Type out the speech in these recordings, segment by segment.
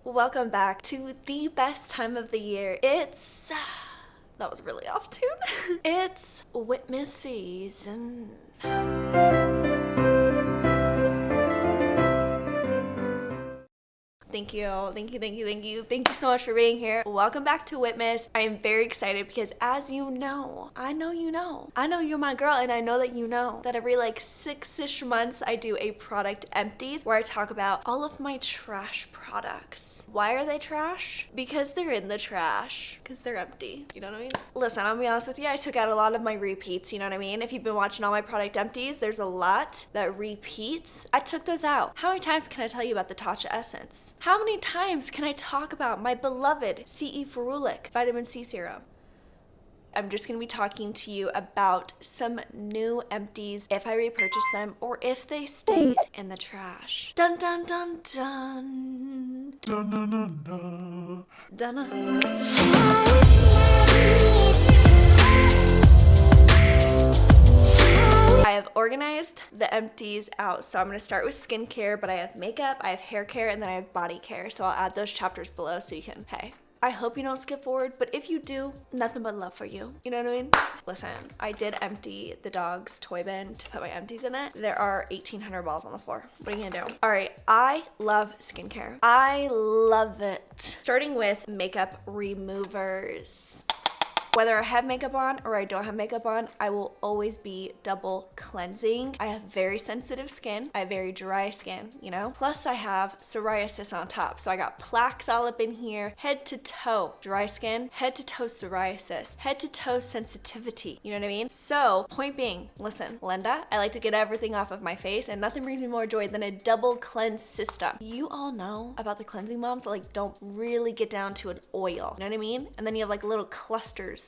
Welcome back to the best time of the year. It's that was really off tune. It's Whitney season. Thank you, thank you, thank you, thank you. Thank you so much for being here. Welcome back to Whitney. I am very excited because as you know, I know you're my girl, and I know that you know that every like 6-ish months I do a product empties where I talk about all of my trash products. Why are they trash? Because they're in the trash. Because they're empty. You know what I mean? Listen, I'll be honest with you, I took out a lot of my repeats, you know what I mean? If you've been watching all my product empties, there's a lot that repeats. I took those out. How many times can I tell you about the Tatcha Essence? How many times can I talk about my beloved CE Ferulic Vitamin C Serum? I'm just going to be talking to you about some new empties, if I repurchase them or if they stayed in the trash. Dun dun dun dun. Dun dun dun dun. Dun dun. I have organized the empties out, so I'm going to start with skincare, but I have makeup, I have hair care, and then I have body care, so I'll add those chapters below so you can, hey, I hope you don't skip forward, but if you do, nothing but love for you. You know what I mean? Listen, I did empty the dog's toy bin to put my empties in it. There are 1,800 balls on the floor. What are you gonna do? All right, I love skincare. I love it. Starting with makeup removers. Whether I have makeup on or I don't have makeup on, I will always be double cleansing. I have very sensitive skin. I have very dry skin, you know? Plus I have psoriasis on top. So I got plaques all up in here, head to toe dry skin, head to toe psoriasis, head to toe sensitivity. You know what I mean? So point being, listen, Linda, I like to get everything off of my face and nothing brings me more joy than a double cleanse system. You all know about the cleansing balms that like don't really get down to an oil. You know what I mean? And then you have like little clusters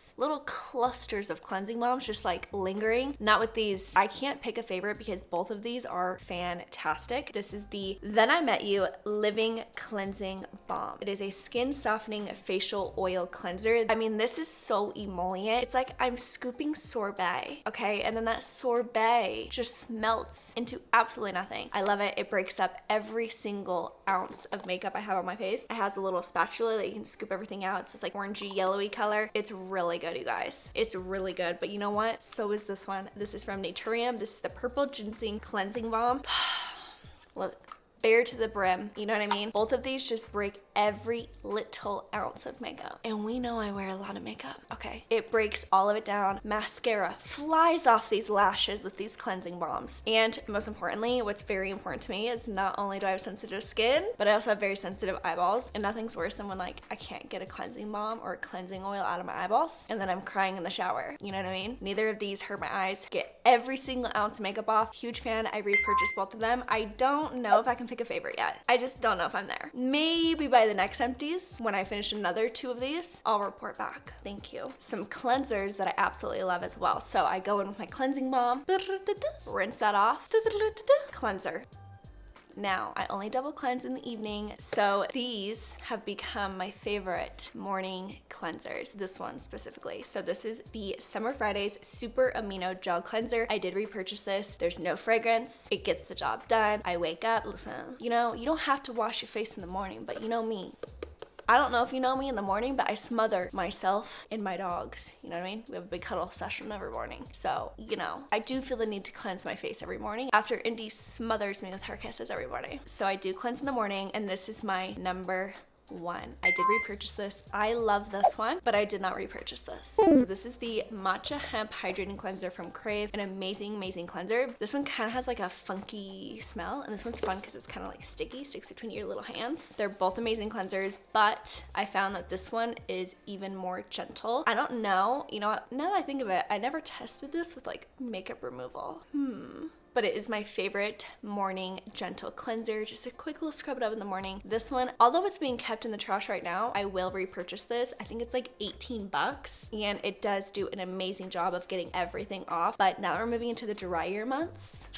of cleansing balms just like lingering. Not with these. I can't pick a favorite because both of these are fantastic. This is the Then I Met You Living Cleansing Balm. It is a skin softening facial oil cleanser. I mean, this is so emollient. It's like I'm scooping sorbet, okay? And then that sorbet just melts into absolutely nothing. I love it. It breaks up every single ounce of makeup I have on my face. It has a little spatula that you can scoop everything out. It's this like orangey yellowy color. It's really good, you guys. It's really good. But you know what? So is this one. This is from Naturium. This is the Purple Ginseng Cleansing Balm. Look. Bare to the brim, you know what I mean? Both of these just break every little ounce of makeup. And we know I wear a lot of makeup, okay? It breaks all of it down. Mascara flies off these lashes with these cleansing balms. And most importantly, what's very important to me is not only do I have sensitive skin, but I also have very sensitive eyeballs. And nothing's worse than when like I can't get a cleansing balm or a cleansing oil out of my eyeballs and then I'm crying in the shower, you know what I mean? Neither of these hurt my eyes. Get every single ounce of makeup off. Huge fan. I repurchased both of them. I don't know if I can pick a favorite yet. I just don't know if I'm there. Maybe by the next empties, when I finish another 2 of these, I'll report back. Thank you. Some cleansers that I absolutely love as well. So I go in with my cleansing balm, rinse that off, cleanser. Now, I only double cleanse in the evening, so these have become my favorite morning cleansers, this one specifically. So this is the Summer Fridays Super Amino Gel Cleanser. I did repurchase this. There's no fragrance. It gets the job done. I wake up, listen, you know, you don't have to wash your face in the morning, but you know me. I don't know if you know me in the morning, but I smother myself and my dogs. You know what I mean? We have a big cuddle session every morning. So, you know, I do feel the need to cleanse my face every morning after Indy smothers me with her kisses every morning. So I do cleanse in the morning, and this is my number 1. I did repurchase this. I love this one, but I did not repurchase this. So this is the Matcha Hemp Hydrating Cleanser from Crave. An amazing, amazing cleanser. This one kind of has like a funky smell, and this one's fun because it's kind of like sticky, sticks between your little hands. They're both amazing cleansers, but I found that this one is even more gentle. I don't know, you know what, now that I think of it, I never tested this with like makeup removal. But it is my favorite morning gentle cleanser. Just a quick little scrub it up in the morning. This one, although it's being kept in the trash right now, I will repurchase this. I think it's like 18 bucks, and it does do an amazing job of getting everything off. But now that we're moving into the drier months,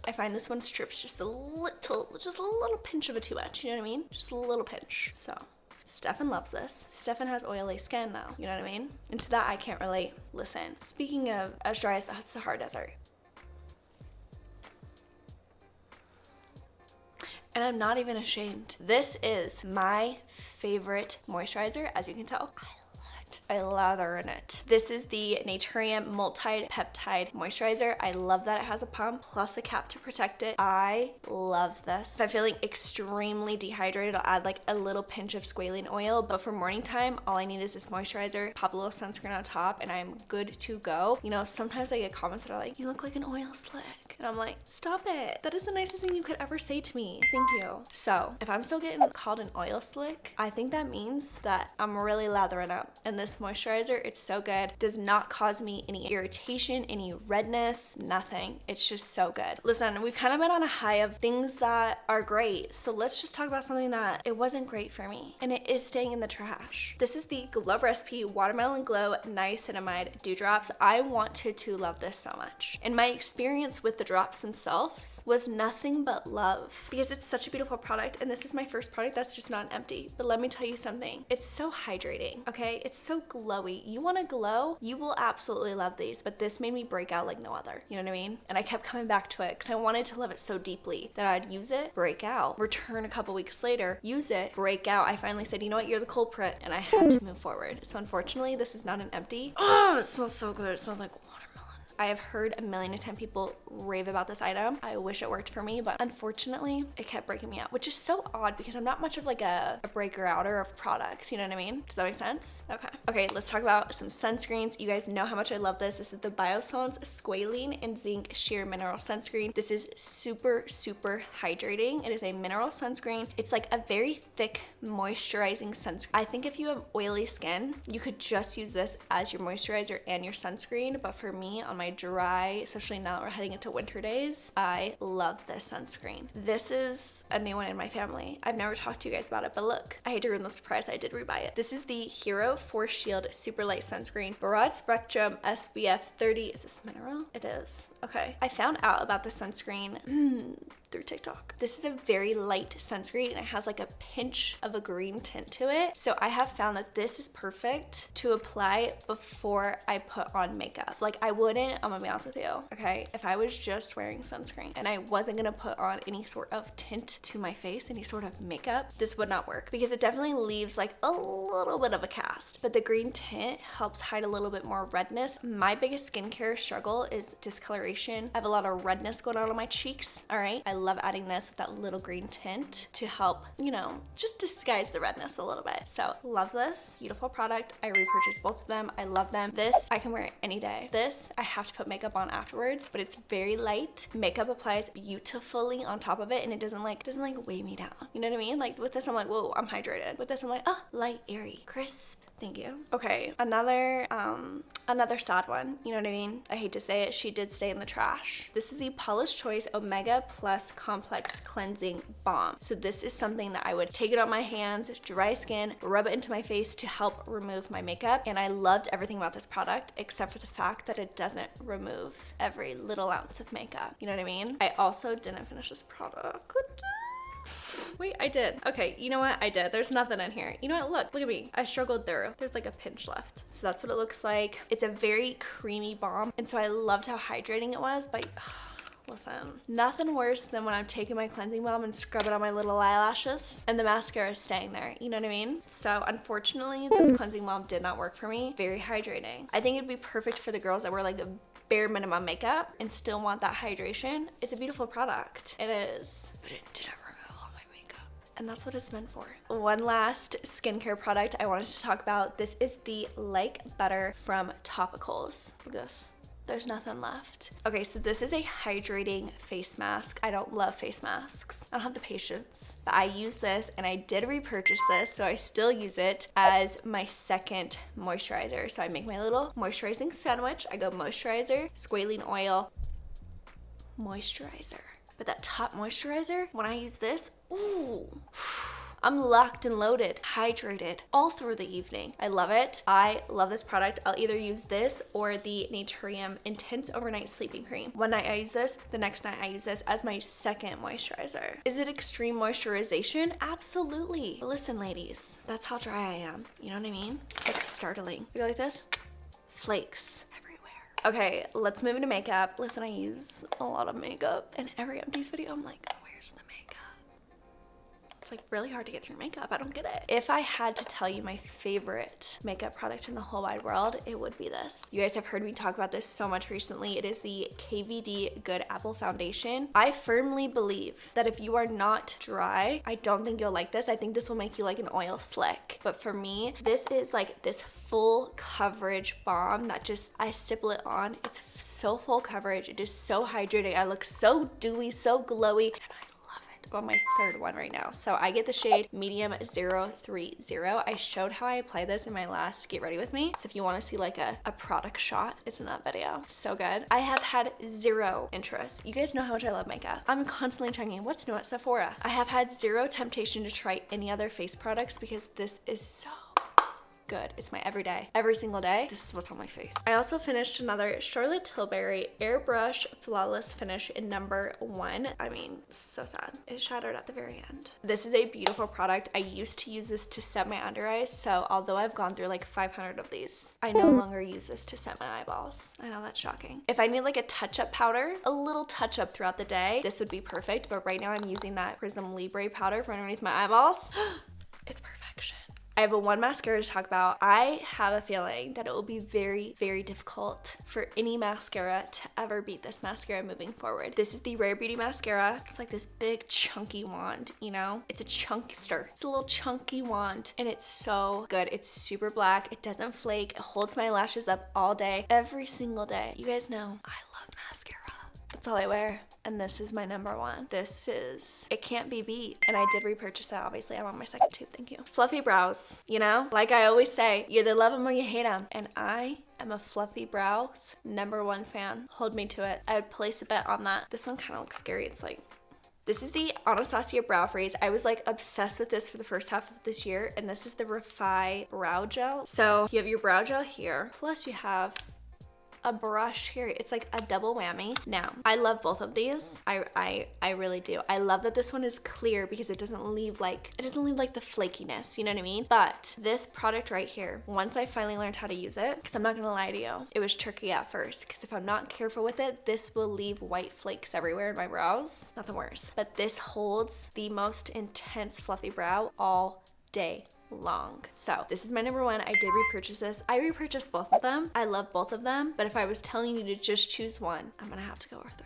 I find this one strips just a little pinch of a too much, you know what I mean? Just a little pinch. So Stefan loves this. Stefan has oily skin though, you know what I mean? And to that I can't relate. Listen, speaking of as dry as the Sahara Desert, and I'm not even ashamed. This is my favorite moisturizer, as you can tell. I lather in it. This is the Naturium Multi-Peptide Moisturizer. I love that it has a pump plus a cap to protect it. I love this. If I'm feeling extremely dehydrated, I'll add like a little pinch of squalene oil, but for morning time, all I need is this moisturizer, pop a little sunscreen on top, and I'm good to go. You know, sometimes I get comments that are like, you look like an oil slick. And I'm like, stop it. That is the nicest thing you could ever say to me. Thank you. So if I'm still getting called an oil slick, I think that means that I'm really lathering up. And this moisturizer, it's so good, does not cause me any irritation, any redness, nothing. It's just so good. Listen, we've kind of been on a high of things that are great, so let's just talk about something that it wasn't great for me, and it is staying in the trash. This is the Glove Recipe Watermelon Glow Niacinamide Dew Drops. I wanted to love this so much, and my experience with the drops themselves was nothing but love, because it's such a beautiful product, and this is my first product that's just not empty. But let me tell you something, it's so hydrating, okay? It's so glowy. You want to glow, you will absolutely love these, but this made me break out like no other. You know what I mean? And I kept coming back to it because I wanted to love it so deeply that I'd use it, break out, return a couple weeks later, use it, break out. I finally said, you know what, you're the culprit, and I had to move forward. So unfortunately, this is not an empty. Oh, it smells so good. It smells like watermelon. I have heard 1,000,010 people rave about this item. I wish it worked for me, but unfortunately, it kept breaking me out, which is so odd because I'm not much of like a breaker outer of products, you know what I mean? Does that make sense? Okay, let's talk about some sunscreens. You guys know how much I love this. This is the Biossance Squalene and Zinc Sheer Mineral Sunscreen. This is super, super hydrating. It is a mineral sunscreen. It's like a very thick, moisturizing sunscreen. I think if you have oily skin, you could just use this as your moisturizer and your sunscreen, but for me, on my dry, especially now that we're heading into winter days, I love this sunscreen. This is a new one in my family. I've never talked to you guys about it, but look, I hate to ruin the surprise, I did rebuy it. This is the Hero Force Shield Super Light Sunscreen, broad spectrum SPF 30. Is this mineral? It is. Okay. I found out about the sunscreen through TikTok. This is a very light sunscreen and it has like a pinch of a green tint to it. So I have found that this is perfect to apply before I put on makeup. Like I wouldn't, I'm gonna be honest with you, okay? If I was just wearing sunscreen and I wasn't gonna put on any sort of tint to my face, any sort of makeup, this would not work because it definitely leaves like a little bit of a cast, but the green tint helps hide a little bit more redness. My biggest skincare struggle is discoloration. I have a lot of redness going on my cheeks, all right? I love adding this with that little green tint to help, you know, just disguise the redness a little bit. So love this, beautiful product. I repurchased both of them. I love them. This, I can wear it any day. This, I have to put makeup on afterwards, but it's very light. Makeup applies beautifully on top of it and it doesn't like weigh me down. You know what I mean? Like with this, I'm like, whoa, I'm hydrated. With this, I'm like, oh, light, airy, crisp. Thank you. Okay, another sad one. You know what I mean? I hate to say it, she did stay in the trash. This is the Paula's Choice Omega Plus Complex Cleansing Balm. So this is something that I would take it on my hands, dry skin, rub it into my face to help remove my makeup. And I loved everything about this product except for the fact that it doesn't remove every little ounce of makeup. You know what I mean? I also didn't finish this product. Wait, I did. Okay, you know what? I did. There's nothing in here. You know what? Look at me. I struggled through. There's like a pinch left. So that's what it looks like. It's a very creamy balm. And so I loved how hydrating it was, but listen, nothing worse than when I'm taking my cleansing balm and scrub it on my little eyelashes and the mascara is staying there. You know what I mean? So unfortunately, this cleansing balm did not work for me. Very hydrating. I think it'd be perfect for the girls that wear like a bare minimum makeup and still want that hydration. It's a beautiful product. It is, but it didn't remove all my makeup. And that's what it's meant for. One last skincare product I wanted to talk about. This is the Like Butter from Topicals. Look at this. There's nothing left. Okay, so this is a hydrating face mask. I don't love face masks. I don't have the patience, but I use this and I did repurchase this, so I still use it as my second moisturizer. So I make my little moisturizing sandwich. I go moisturizer, squalene oil, moisturizer. But that top moisturizer, when I use this, ooh, I'm locked and loaded, hydrated all through the evening. I love it. I love this product. I'll either use this or the Naturium Intense Overnight Sleeping Cream. One night I use this, the next night I use this as my second moisturizer. Is it extreme moisturization? Absolutely. But listen, ladies, that's how dry I am. You know what I mean? It's like startling. You go like this, flakes. Okay, let's move into makeup. Listen, I use a lot of makeup. In every empties video, I'm like, where's the makeup? It's like really hard to get through makeup. I don't get it. If I had to tell you my favorite makeup product in the whole wide world, it would be this. You guys have heard me talk about this so much recently. It is the KVD Good Apple Foundation. I firmly believe that if you are not dry, I don't think you'll like this. I think this will make you like an oil slick. But for me, this is like this full coverage balm that just, I stipple it on. It's so full coverage. It is so hydrating. I look so dewy, so glowy. And I love it. I'm on my third one right now. So I get the shade medium 030. I showed how I apply this in my last Get Ready With Me. So if you want to see like a product shot, it's in that video. So good. I have had zero interest. You guys know how much I love makeup. I'm constantly checking what's new at Sephora. I have had zero temptation to try any other face products because this is so good. It's my everyday. Every single day, this is what's on my face. I also finished another Charlotte Tilbury Airbrush Flawless Finish in number 1. I mean, so sad. It shattered at the very end. This is a beautiful product. I used to use this to set my under eyes, so although I've gone through like 500 of these, I no longer use this to set my eyeballs. I know that's shocking. If I need like a touch-up powder, a little touch-up throughout the day, this would be perfect, but right now I'm using that Prism Libre powder for underneath my eyeballs. It's perfection. I have one mascara to talk about. I have a feeling that it will be very, very difficult for any mascara to ever beat this mascara moving forward. This is the Rare Beauty mascara. It's like this big chunky wand, you know? It's a chunkster. It's a little chunky wand and it's so good. It's super black. It doesn't flake. It holds my lashes up all day, every single day. You guys know I love mascara. That's all I wear. And this is my number 1. This is, it can't be beat. And I did repurchase that, obviously. I'm on my second tube, thank you. Fluffy brows, you know? Like I always say, you either love them or you hate them. And I am a fluffy brows number 1 fan. Hold me to it. I would place a bet on that. This one kind of looks scary. It's like, this is the Anastasia Brow Freeze. I was like obsessed with this for the first half of this year. And this is the Refi Brow Gel. So you have your brow gel here. Plus you have a brush here. It's like a double whammy. Now, I love both of these. I really do. I love that this one is clear because it doesn't leave like the flakiness, you know what I mean? But this product right here, once I finally learned how to use it, because I'm not gonna lie to you, it was tricky at first because if I'm not careful with it, this will leave white flakes everywhere in my brows. Not the worst. But this holds the most intense fluffy brow all day long. So this is my number 1. I did repurchase this. I repurchased both of them. I love both of them, but if I was telling you to just choose one, I'm gonna have to go with the Refi.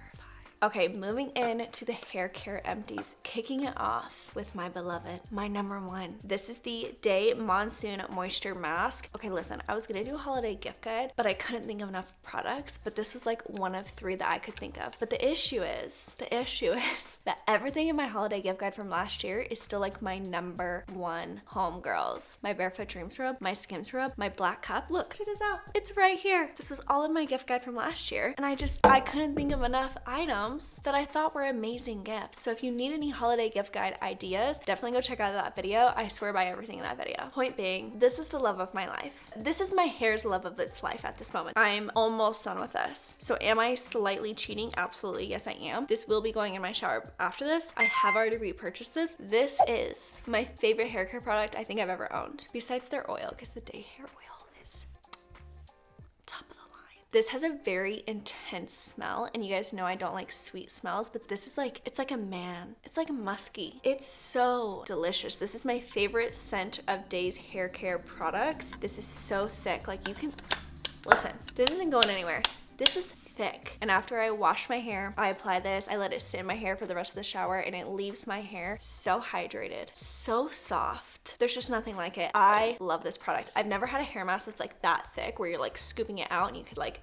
Okay, moving in to the hair care empties, kicking it off with my beloved, my number 1. This is the Day Monsoon Moisture Mask. Okay, listen, I was gonna do a holiday gift guide, but I couldn't think of enough products, but this was like one of 3 that I could think of. But the issue is that everything in my holiday gift guide from last year is still like my number 1 homegirls. My Barefoot Dreams rub, my Skims rub, my Black Cup. Look, it is out. It's right here. This was all in my gift guide from last year, and I couldn't think of enough items that I thought were amazing gifts. So if you need any holiday gift guide ideas, definitely go check out that video. I swear by everything in that video. Point being, this is the love of my life. This is my hair's love of its life at this moment. I'm almost done with this. So am I slightly cheating? Absolutely, yes I am. This will be going in my shower after this. I have already repurchased this. This is my favorite hair care product I think I've ever owned. Besides their oil, because the Day hair oil is top of the line. This has a very intense smell, and you guys know I don't like sweet smells, but this is like, it's like a man. It's like musky. It's so delicious. This is my favorite scent of Day's hair care products. This is so thick. Like you can, listen, this isn't going anywhere. This is thick. And after I wash my hair, I apply this. I let it sit in my hair for the rest of the shower, and it leaves my hair so hydrated, so soft. There's just nothing like it. I love this product. I've never had a hair mask that's like that thick where you're like scooping it out and you could like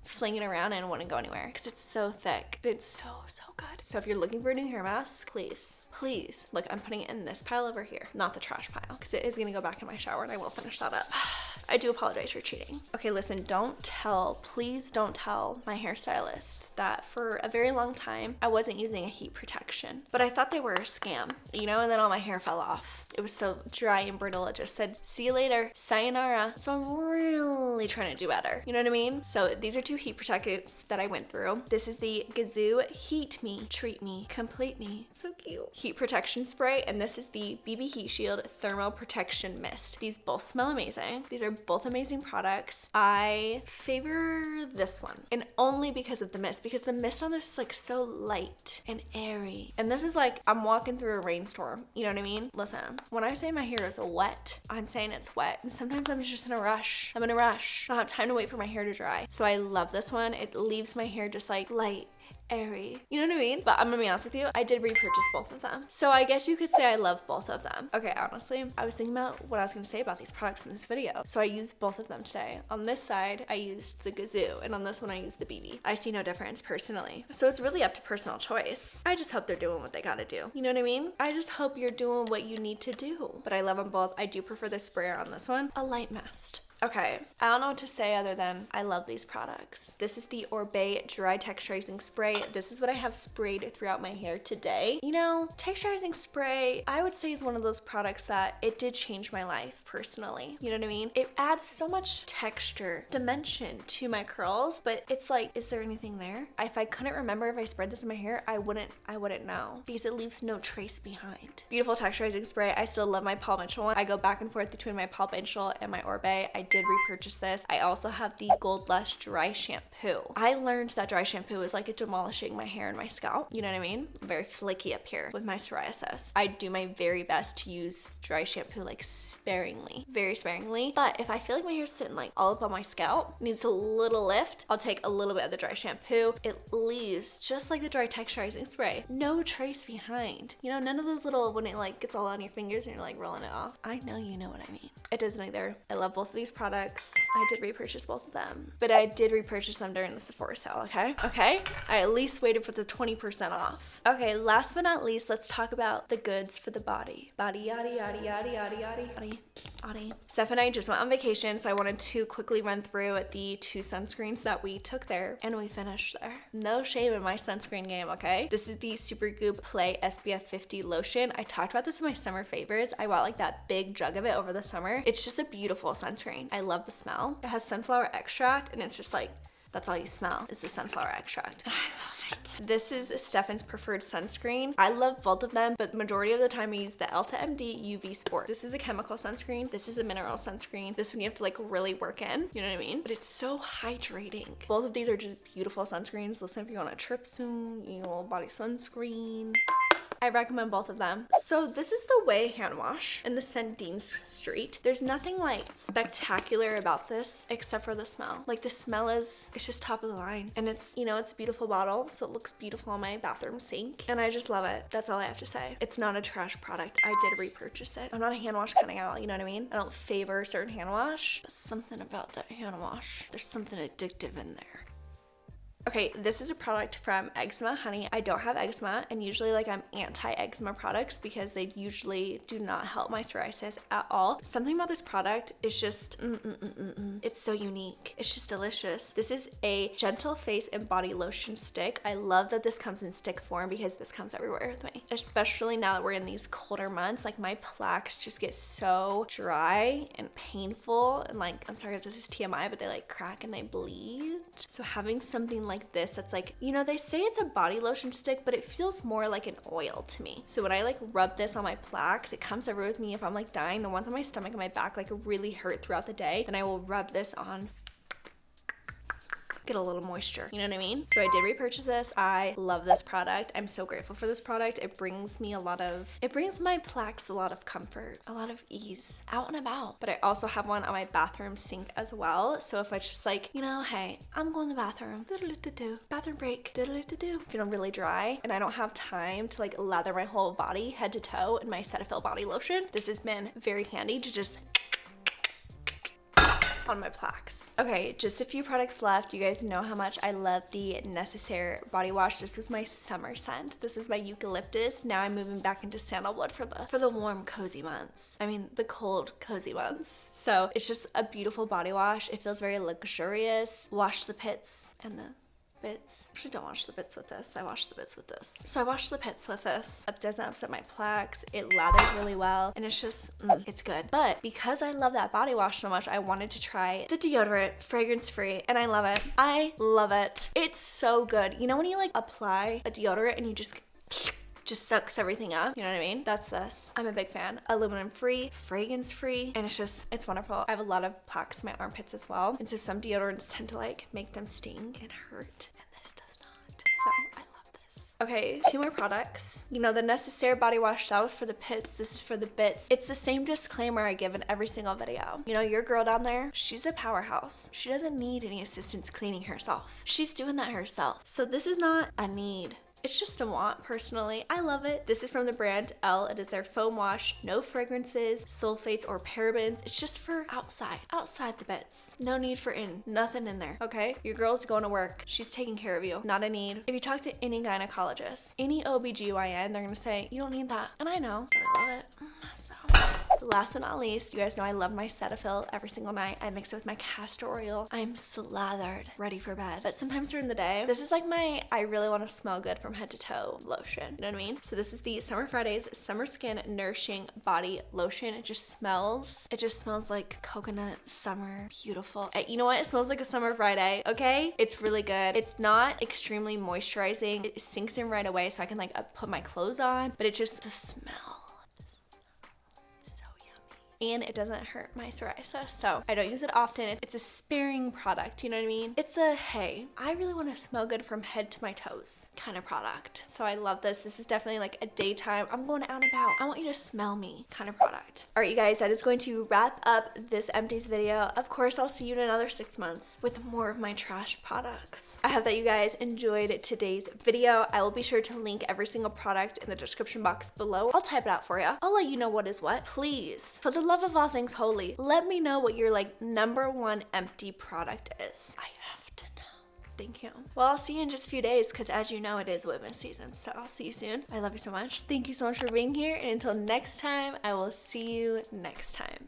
fling it around and it wouldn't go anywhere because it's so thick. It's so good. So if you're looking for a new hair mask, please, look, I'm putting it in this pile over here, not the trash pile, because it is gonna go back in my shower and I will finish that up. I do apologize for cheating. Okay, listen, please don't tell my hairstylist that for a very long time I wasn't using a heat protection, but I thought they were a scam, you know, and then all my hair fell off. It was so dry and brittle. It just said, see you later, sayonara. So I'm really trying to do better. You know what I mean? So these are 2 heat protectants that I went through. This is the Gazoo Heat Me, Treat Me, Complete Me. It's so cute. Heat protection spray. And this is the BB Heat Shield Thermal Protection Mist. These both smell amazing. These are both amazing products. I favor this one, and only because of the mist, because the mist on this is like so light and airy. And this is like, I'm walking through a rainstorm. You know what I mean? Listen, when I say my hair is wet, I'm saying it's wet. And sometimes I'm just in a rush. I'm in a rush. I don't have time to wait for my hair to dry. So I love this one. It leaves my hair just like light, airy. You know what I mean? But I'm gonna be honest with you, I did repurchase both of them. So I guess you could say I love both of them. Okay, honestly, I was thinking about what I was gonna say about these products in this video. So I used both of them today. On this side, I used the Gazoo, and on this one, I used the BB. I see no difference personally. So it's really up to personal choice. I just hope they're doing what they gotta do. You know what I mean? I just hope you're doing what you need to do. But I love them both. I do prefer the sprayer on this one. A light mist. Okay, I don't know what to say other than I love these products. This is the Oribe Dry Texturizing Spray. This is what I have sprayed throughout my hair today. You know, texturizing spray, I would say is one of those products that it did change my life personally. You know what I mean? It adds so much texture, dimension to my curls, but it's like, is there anything there? If I couldn't remember if I spread this in my hair, I wouldn't know, because it leaves no trace behind. Beautiful texturizing spray. I still love my Paul Mitchell one. I go back and forth between my Paul Mitchell and my Oribe. I did repurchase this. I also have the Gold Lush Dry Shampoo. I learned that dry shampoo is like demolishing my hair and my scalp. You know what I mean? I'm very flaky up here with my psoriasis. I do my very best to use dry shampoo like sparingly, very sparingly. But if I feel like my hair's sitting like all up on my scalp, needs a little lift, I'll take a little bit of the dry shampoo. It leaves, just like the dry texturizing spray, no trace behind. You know, none of those little, when it like gets all on your fingers and you're like rolling it off. I know you know what I mean. It doesn't either. I love both of these products. I did repurchase both of them, but I did repurchase them during the Sephora sale, okay? Okay? I at least waited for the 20% off. Okay, last but not least, let's talk about the goods for the body. Body, yaddy, yaddy, yaddy, yaddy, yaddy, yaddy, yaddy. Steph and I just went on vacation, so I wanted to quickly run through the 2 sunscreens that we took there, and we finished there. No shame in my sunscreen game, okay? This is the Supergoop Play SPF 50 lotion. I talked about this in my summer favorites. I bought like that big jug of it over the summer. It's just a beautiful sunscreen. I love the smell. It has sunflower extract, and it's just like, that's all you smell is the sunflower extract. I love it. This is Stefan's preferred sunscreen. I love both of them, but the majority of the time I use the Elta MD UV Sport. This is a chemical sunscreen. This is a mineral sunscreen. This one you have to like really work in, you know what I mean? But it's so hydrating. Both of these are just beautiful sunscreens. Listen, if you're on a trip soon, you need a little body sunscreen. I recommend both of them. So this is the Way hand wash in the scent Dean Street. There's nothing like spectacular about this except for the smell. Like the smell it's just top of the line, and it's, you know, it's a beautiful bottle, so it looks beautiful on my bathroom sink, and I just love it. That's all I have to say. It's not a trash product. I did repurchase it. I'm not a hand wash kind of gal, you know what I mean? I don't favor a certain hand wash, but something about that hand wash, there's something addictive in there. Okay, this is a product from Eczema Honey. I don't have eczema, and usually like I'm anti-eczema products because they usually do not help my psoriasis at all. Something about this product is just, it's so unique. It's just delicious. This is a gentle face and body lotion stick. I love that this comes in stick form because this comes everywhere with me. Especially now that we're in these colder months, like my plaques just get so dry and painful, and like, I'm sorry if this is TMI, but they like crack and they bleed. So having something like this that's like, you know, they say it's a body lotion stick, but it feels more like an oil to me. So when I like rub this on my plaques, it comes everywhere with me. If I'm like dying, the ones on my stomach and my back like really hurt throughout the day, then I will rub this on, get a little moisture, you know what I mean? So I did repurchase this. I love this product. I'm so grateful for this product. It brings me it brings my plaques a lot of comfort, a lot of ease out and about. But I also have one on my bathroom sink as well. So if it's just like, you know, hey, I'm going to the bathroom, bathroom break, feeling really dry, and I don't have time to like lather my whole body head to toe in my Cetaphil body lotion, this has been very handy to just on my plaques. Okay, just a few products left. You guys know how much I love the Necessaire body wash. This was my summer scent. This is my eucalyptus. Now I'm moving back into sandalwood for the warm, cozy months. I mean, the cold, cozy months. So it's just a beautiful body wash. It feels very luxurious. Wash the pits and the bits. Actually, don't wash the bits with this. I wash the bits with this. So I wash the pits with this. It doesn't upset my plaques. It lathers really well. And it's just, it's good. But because I love that body wash so much, I wanted to try the deodorant, fragrance free, and I love it. I love it. It's so good. You know when you like apply a deodorant and you just sucks everything up, you know what I mean? That's this. I'm a big fan. Aluminum free, fragrance free, and it's wonderful. I have a lot of plaques in my armpits as well, and so some deodorants tend to like make them sting and hurt, and this does not. So I love this. Okay, 2 more products. You know, the Necessaire body wash, that was for the pits, this is for the bits. It's the same disclaimer I give in every single video. You know, your girl down there, she's a powerhouse. She doesn't need any assistance cleaning herself. She's doing that herself. So this is not a need. It's just a want, personally. I love it. This is from the brand L. It is their foam wash. No fragrances, sulfates, or parabens. It's just for outside the bits. No need for in. Nothing in there, okay? Your girl's going to work. She's taking care of you. Not a need. If you talk to any gynecologist, any OBGYN, they're gonna say, you don't need that. And I know, but I love it. So, last but not least, you guys know I love my Cetaphil every single night. I mix it with my castor oil. I'm slathered, ready for bed. But sometimes during the day, this is like my, I really want to smell good from head to toe lotion. You know what I mean? So this is the Summer Fridays Summer Skin Nourishing Body Lotion. It just smells like coconut, summer, beautiful. You know what? It smells like a summer Friday, okay? It's really good. It's not extremely moisturizing. It sinks in right away so I can like put my clothes on, but it just, the smell. And it doesn't hurt my psoriasis, so I don't use it often. It's a sparing product, you know what I mean? It's a, hey, I really want to smell good from head to my toes kind of product. So I love this. This is definitely like a daytime, I'm going out and about, I want you to smell me kind of product. All right, you guys, that is going to wrap up this Empties video. Of course, I'll see you in another 6 months with more of my trash products. I hope that you guys enjoyed today's video. I will be sure to link every single product in the description box below. I'll type it out for you. I'll let you know what is what. Please, for the love of all things holy, let me know what your like #1 empty product is. I have to know. Thank you. Well, I'll see you in just a few days because as you know, it is Whitney season. So I'll see you soon. I love you so much. Thank you so much for being here. And until next time, I will see you next time.